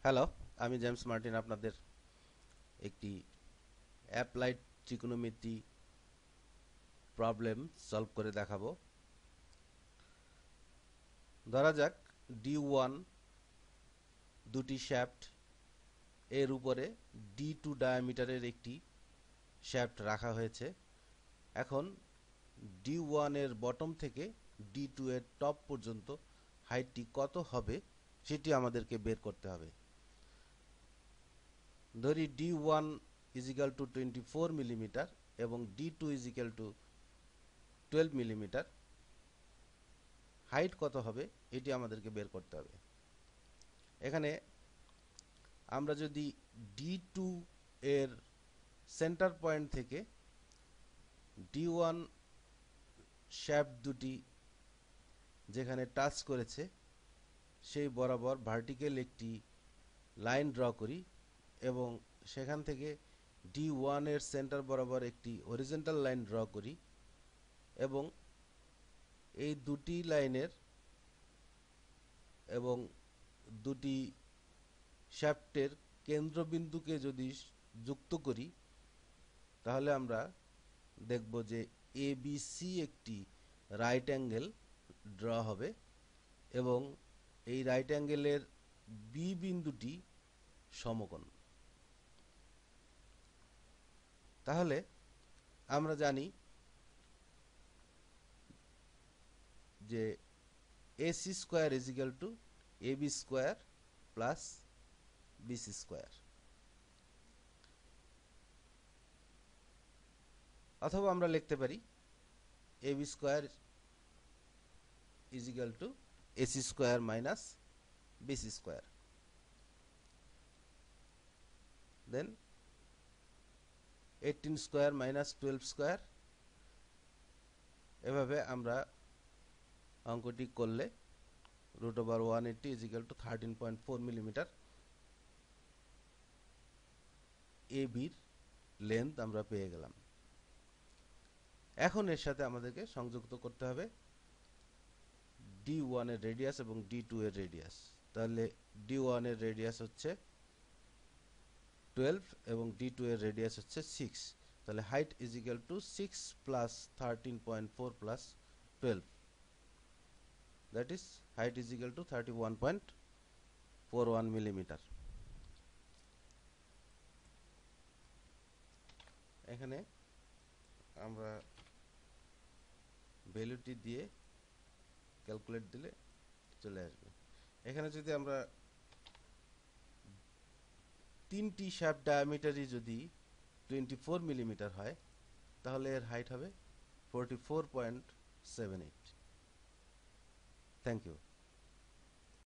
Hello, আমি James Martin আপনাদের একটি অ্যাপ্লাইড ত্রিকোণমিতি প্রবলেম সলভ করে দেখাবো। ধরা যাক D1 দুটি শ্যাফট এর উপরে D2 ডায়ামিটারের একটি শ্যাফট রাখা হয়েছে। এখন D1 এর বটম থেকে D2 এর টপ পর্যন্ত হাইটটি কত হবে সেটি আমাদেরকে বের করতে হবে। ধরি D1 ইজিক্যাল টু 24 মিলিমিটার এবং D2 is equal two 12 millimetre. Height কত হবে এটি আমাদেরকে বের করতে হবে। এখানে আমরা যদি D2 এর সেন্টার পয়েন্ট থেকে D1 শ্যাফট দুটি যেখানে টাচ করেছে সেই বরাবর ভার্টিক্যাল একটি লাইন ড্র করি এবং সেখান থেকে D1 এর সেন্টার বরাবর একটি হরিজন্টাল লাইন ড্র করি এবং এই দুটি লাইনের এবং দুটি শ্যাফটের কেন্দ্রবিন্দুকে যদি যুক্ত করি তাহলে আমরা দেখব যে ABC একটি রাইট অ্যাঙ্গেল ড্র হবে এবং এই রাইট অ্যাঙ্গেলের বি বিন্দুটি সমকোণ। তাহলে আমরা জানি যে AC square is equal to AB square plus BC square, অথবা আমরা লিখতে পারি AB square is equal to AC square minus BC square. Then 18 square minus 12 square. এভাবে আমরা অঙ্কটি করলে √180 ইজ ইকুয়াল টু 13.4 মিলিমিটার এবির লেন্থ আমরা পেয়ে গেলাম। এখন এর সাথে আমাদেরকে সংযুক্ত করতে হবে D1 এর রেডিয়াস এবং D2 এর রেডিয়াস। তাহলে D1 এর রেডিয়াস হচ্ছে 12 এবং D2 এর রেডিয়াস হচ্ছে 6। তাহলে height is equal two 6 plus 13.4 plus 12, that is height is equal two 31.41 millimetre. এখানে আমরা ভ্যালুটি দিয়ে ক্যালকুলেট দিলে চলে আসবে। এখানে যদি আমরা তিনটি শ্যাফট ডায়ামিটারই যদি 24 মিলিমিটার হয় তাহলে এর হাইট হবে 44.78। Thank you.